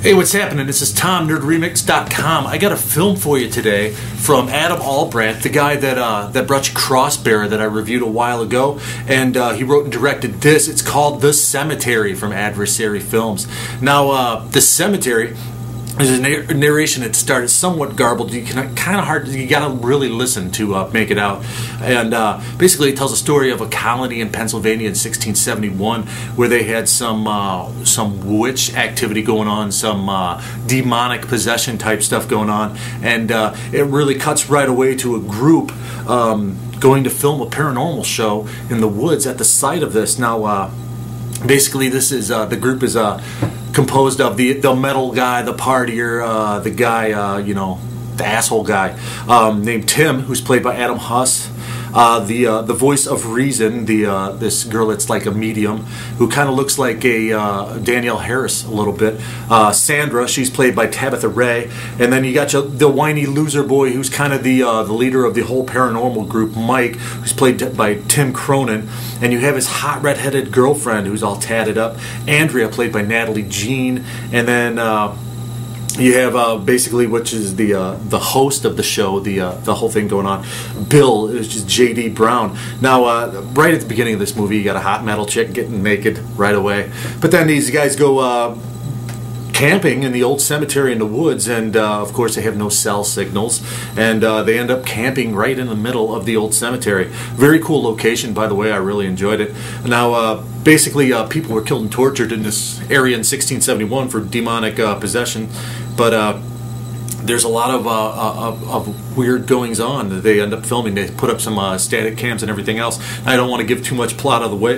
Hey, what's happening? This is Tom, NerdRemix.com. I got a film for you today from Adam Albrandt, the guy that brought you Crossbearer that I reviewed a while ago, and he wrote and directed this. It's called The Cemetery from Adversary Films. Now, The Cemetery is a narration that started somewhat garbled. You can kind of hard. You got to really listen to make it out. And basically, it tells a story of a colony in Pennsylvania in 1671 where they had some witch activity going on, some demonic possession type stuff going on, and it really cuts right away to a group going to film a paranormal show in the woods at the site of this. Now, basically, this is the group is composed of the metal guy, the partier, the guy, the asshole guy, named Tim, who's played by Adam Huss. The voice of reason, this girl that's like a medium, who kind of looks like a Danielle Harris a little bit. Sandra, she's played by Tabitha Ray, and then you got the whiny loser boy, who's kind of the leader of the whole paranormal group, Mike, who's played by Tim Cronin, and you have his hot red-headed girlfriend who's all tatted up, Andrea, played by Natalie Jean, and then you have basically, which is the host of the show, the whole thing going on, Bill, is just J.D. Brown. Now, right at the beginning of this movie, you got a hot metal chick getting naked right away. But then these guys go camping in the old cemetery in the woods, and of course they have no cell signals, and they end up camping right in the middle of the old cemetery. Very cool location, by the way. I really enjoyed it. Now, basically, people were killed and tortured in this area in 1671 for demonic possession, but there's a lot of weird goings on that they end up filming. They put up some static cams and everything else. I don't want to give too much plot of the way,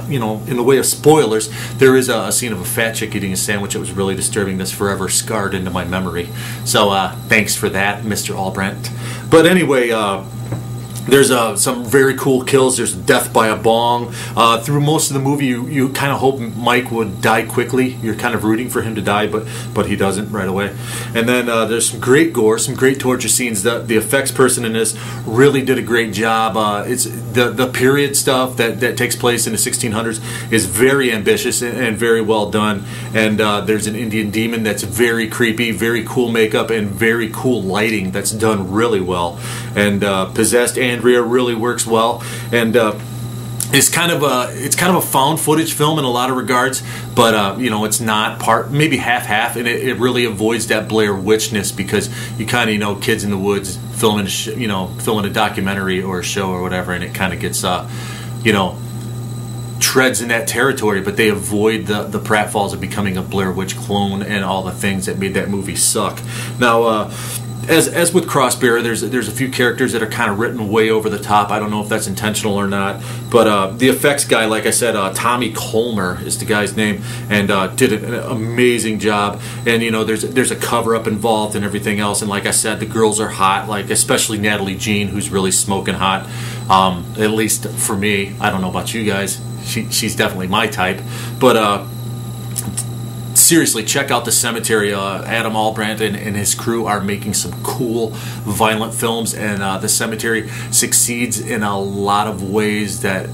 in the way of spoilers. There is a scene of a fat chick eating a sandwich that was really disturbing. That's forever scarred into my memory. So thanks for that, Mr. Albrandt. But anyway, there's some very cool kills. There's death by a bong. Through most of the movie, you kind of hope Mike would die quickly. You're kind of rooting for him to die, but he doesn't right away. And then there's some great gore, some great torture scenes. The effects person in this really did a great job. It's the period stuff that takes place in the 1600s is very ambitious and very well done. And there's an Indian demon that's very creepy, very cool makeup, and very cool lighting that's done really well. And possessed Andrea really works well, and it's kind of a found footage film in a lot of regards, but it's not maybe half, and it really avoids that Blair Witchness, because you kind of kids in the woods filming a documentary or a show or whatever, and it kind of gets treads in that territory, but they avoid the pratfalls of becoming a Blair Witch clone and all the things that made that movie suck. Now, as with Crossbearer, there's a few characters that are kind of written way over the top. I don't know if that's intentional or not, but the effects guy, like I said, Tommy Colmer is the guy's name, and did an amazing job. And there's a cover up involved and everything else. And like I said, the girls are hot, like especially Natalie Jean, who's really smoking hot. At least for me. I don't know about you guys. She's definitely my type, but. Seriously, check out The Cemetery. Adam Albrandt and his crew are making some cool, violent films, and The Cemetery succeeds in a lot of ways that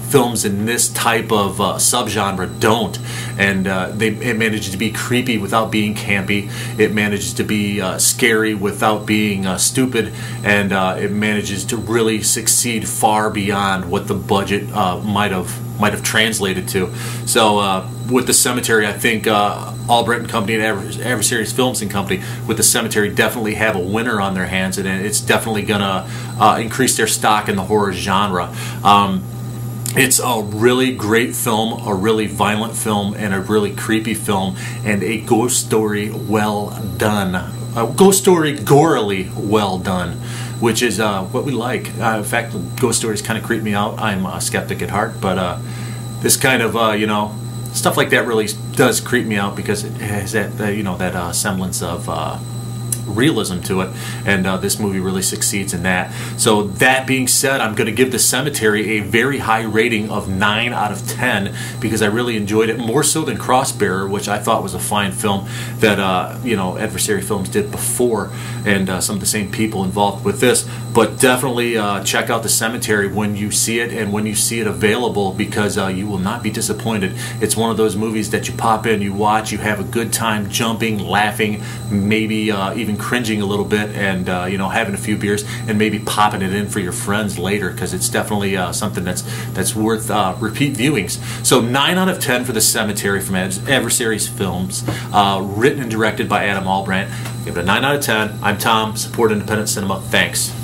films in this type of subgenre don't. And it manages to be creepy without being campy. It manages to be scary without being stupid, and it manages to really succeed far beyond what the budget might have translated to. So with The Cemetery, I think Albrandt and Company and Adversaries Films and Company with The Cemetery definitely have a winner on their hands, and it's definitely going to increase their stock in the horror genre. It's a really great film, a really violent film, and a really creepy film, and a ghost story well done. A ghost story gorily well done, which is what we like. In fact, ghost stories kind of creep me out. I'm a skeptic at heart, but this kind of, stuff like that really does creep me out, because it has that semblance of realism to it, and this movie really succeeds in that. So that being said, I'm going to give The Cemetery a very high rating of 9 out of 10, because I really enjoyed it, more so than Crossbearer, which I thought was a fine film that Adversary Films did before, and some of the same people involved with this. But definitely check out The Cemetery when you see it and when you see it available, because you will not be disappointed. It's one of those movies that you pop in, you watch, you have a good time jumping, laughing, maybe even cringing a little bit, and you know, having a few beers and maybe popping it in for your friends later, because it's definitely something that's worth repeat viewings. So 9 out of 10 for The Cemetery from Adversaries Films, written and directed by Adam Albrandt. Give it a 9 out of 10. I'm Tom. Support independent cinema. Thanks.